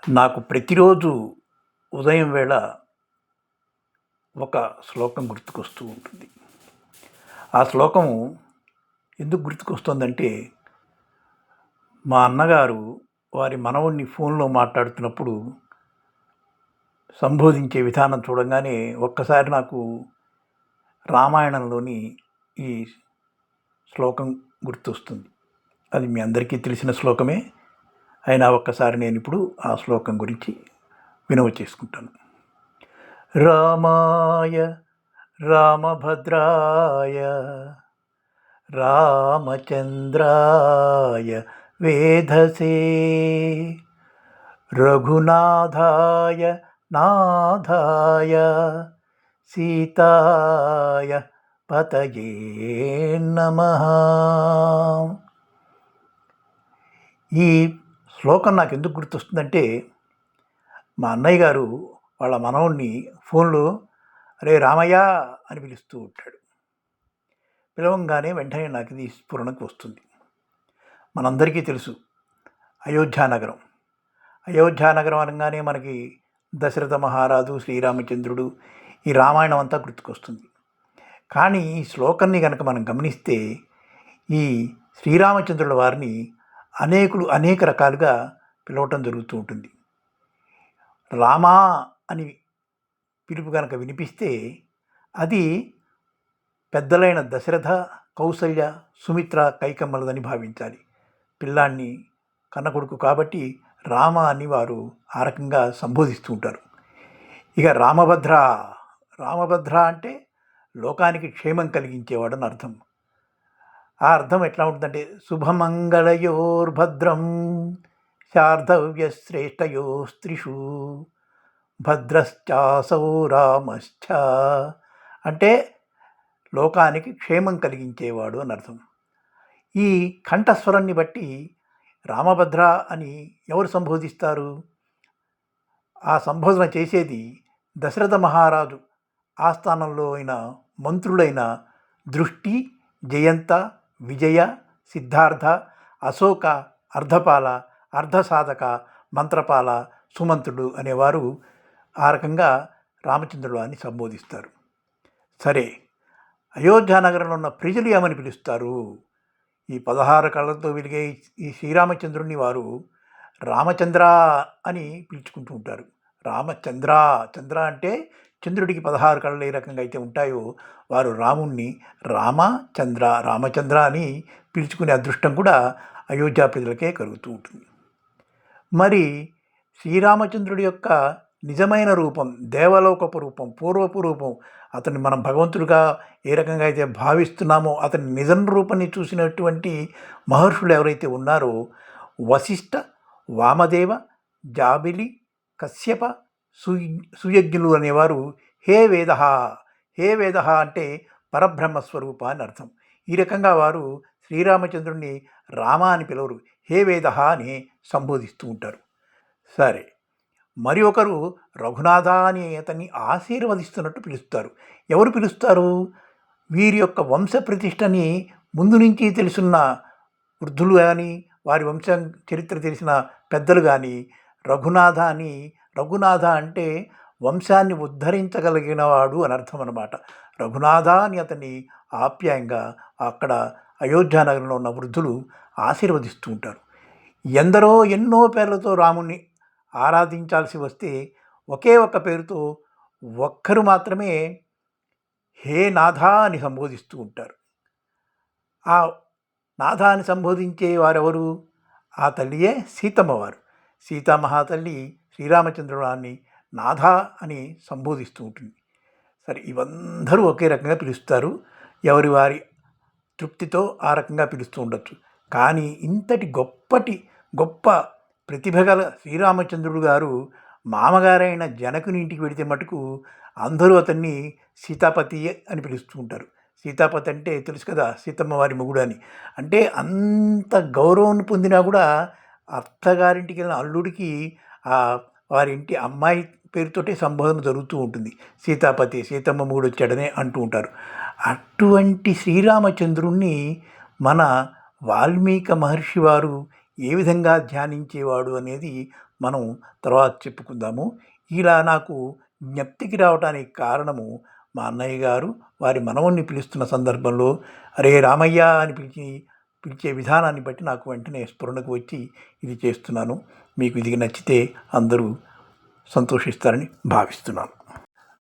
నాకు ప్రతిరోజు ఉదయం వేళ ఒక శ్లోకం గుర్తుకొస్తూ ఉంటుంది. ఆ శ్లోకము ఎందుకు గుర్తుకొస్తుందంటే, మా అన్నగారు వారి మనవడిని ఫోన్లో మాట్లాడుతున్నప్పుడు సంబోధించే విధానం చూడంగానే ఒక్కసారి నాకు రామాయణంలోని ఈ శ్లోకం గుర్తొస్తుంది. అది మీ అందరికీ తెలిసిన శ్లోకమే. అయినా ఒక్కసారి నేను ఇప్పుడు ఆ శ్లోకం గురించి వినవ చేసుకుంటాను. రామాయ రామభద్రాయ రామచంద్రాయ వేధసే రఘునాథాయ నాథాయ సీతాయ పతయే నమః. ఈ శ్లోకం నాకు ఎందుకు గుర్తొస్తుందంటే, మా అన్నయ్య గారు వాళ్ళ మనవణ్ణి ఫోన్లో అరే రామయ్య అని పిలుస్తూ ఉంటాడు. పిలవంగానే వెంటనే నాకు ఇది స్ఫురణకు వస్తుంది. మనందరికీ తెలుసు అయోధ్యానగరం. అయోధ్యానగరం అనగానే మనకి దశరథ మహారాజు, శ్రీరామచంద్రుడు, ఈ రామాయణం అంతా గుర్తుకొస్తుంది. కానీ ఈ శ్లోకాన్ని కనుక మనం గమనిస్తే, ఈ శ్రీరామచంద్రుల వారిని అనేక రకాలుగా పిలవటం జరుగుతూ ఉంటుంది. రామా అని పిలుపు కనుక వినిపిస్తే అది పెద్దలైన దశరథ, కౌసల్య, సుమిత్ర, కైకమ్మలదని భావించాలి. పిల్లాన్ని కన్న కొడుకు కాబట్టి రామ అని వారు ఆ రకంగా సంబోధిస్తూ ఉంటారు. ఇక రామభద్ర అంటే లోకానికి క్షేమం కలిగించేవాడు అని అర్థం. ఆ అర్థం ఎట్లా ఉంటుందంటే, శుభమంగళయోర్భద్రం శార్ధవ్యశ్రేష్టయోస్త్రిషు భద్రశ్చాసౌ రామశ్చ అంటే లోకానికి క్షేమం కలిగించేవాడు అని అర్థం. ఈ కంఠస్వరాన్ని బట్టి రామభద్ర అని ఎవరు సంబోధిస్తారు? ఆ సంబోధన చేసేది దశరథ మహారాజు ఆస్థానంలో అయిన మంత్రులైన దృష్టి, జయంత, విజయ, సిద్ధార్థ, అశోక, అర్ధపాల, అర్ధసాధక, మంత్రపాల, సుమంత్రుడు అనేవారు ఆ రకంగా రామచంద్రుడు అని సంబోధిస్తారు. సరే, అయోధ్యానగరంలో ఉన్న ప్రజలు ఏమని పిలుస్తారు? ఈ 16 కళ్ళతో వెలిగే ఈ శ్రీరామచంద్రుడిని వారు రామచంద్ర అని పిలుచుకుంటూ ఉంటారు. చంద్ర అంటే చంద్రుడికి 16 కళ్ళు ఏ రకంగా అయితే ఉంటాయో, వారు రాముణ్ణి రామచంద్ర అని పిలుచుకునే అదృష్టం కూడా అయోధ్య ప్రజలకే కలుగుతూ ఉంటుంది. మరి శ్రీరామచంద్రుడి యొక్క నిజమైన రూపం, దేవలోకపు రూపం, పూర్వపు రూపం, అతన్ని మనం భగవంతుడిగా ఏ రకంగా అయితే భావిస్తున్నామో అతని నిజం రూపాన్ని చూసినటువంటి మహర్షులు ఎవరైతే ఉన్నారో, వశిష్ఠ, వామదేవ, జాబిలి, కశ్యప, సుయజ్ఞులు అనేవారు హే వేద అంటే పరబ్రహ్మస్వరూప అని అర్థం. ఈ రకంగా వారు శ్రీరామచంద్రుడిని రామ అని పిలవరు, హే వేద అని సంబోధిస్తూ ఉంటారు. సరే, మరి ఒకరు రఘునాథ అని అతన్ని ఆశీర్వదిస్తున్నట్టు పిలుస్తారు. ఎవరు పిలుస్తారు? వీరి యొక్క వంశ ప్రతిష్టని ముందు నుంచి తెలుసున్న వృద్ధులు కానీ, వారి వంశం చరిత్ర తెలిసిన పెద్దలు కానీ రఘునాథ అంటే వంశాన్ని ఉద్ధరించగలిగిన వాడు అని అర్థం అన్నమాట. రఘునాథ అని అతన్ని ఆప్యాయంగా అక్కడ అయోధ్యానగరంలో ఉన్న వృద్ధులు ఆశీర్వదిస్తూ ఉంటారు. ఎన్నో పేర్లతో రాముణ్ణి ఆరాధించాల్సి వస్తే ఒకే ఒక్క పేరుతో ఒక్కరు మాత్రమే హే నాథ అని సంబోధిస్తూ ఉంటారు. ఆ నాథ అని సంబోధించే వారెవరు? ఆ తల్లియే సీతమ్మవారు. సీతామహాతల్లి శ్రీరామచంద్రుడాన్ని నాథ అని సంబోధిస్తూ ఉంటుంది. సరే, ఇవందరూ ఒకే రకంగా పిలుస్తారు. ఎవరి వారి తృప్తితో ఆ రకంగా పిలుస్తూ ఉండొచ్చు. కానీ ఇంతటి గొప్ప ప్రతిభ గల శ్రీరామచంద్రుడు గారు మామగారైన జనకుని ఇంటికి వెళితే మటుకు అందరూ అతన్ని సీతాపతి అని పిలుస్తూ ఉంటారు. సీతాపతి అంటే తెలుసు కదా, సీతమ్మ వారి మొగుడు అని. అంటే అంత గౌరవం పొందినా కూడా అత్తగారింటికి వెళ్ళిన అల్లుడికి వారి ఇంటి అమ్మాయి పేరుతోటే సంబోధన జరుగుతూ ఉంటుంది. సీతాపతి, సీతమ్మ మొగుడు వచ్చాడనే అంటూ ఉంటారు. అటువంటి శ్రీరామచంద్రుణ్ణి మన వాల్మీకి మహర్షి వారు ఏ విధంగా ధ్యానించేవాడు అనేది మనం తర్వాత చెప్పుకుందాము. ఇలా నాకు జ్ఞప్తికి రావటానికి కారణము మా అన్నయ్య గారు వారి మనవణ్ణి పిలుస్తున్న సందర్భంలో అరే రామయ్య అని పిలిచే విధానాన్ని బట్టి నాకు వెంటనే స్ఫురణకు వచ్చి ఇది చేస్తున్నాను. మీకు ఇది నచ్చితే అందరూ సంతోషిస్తారని భావిస్తున్నాను.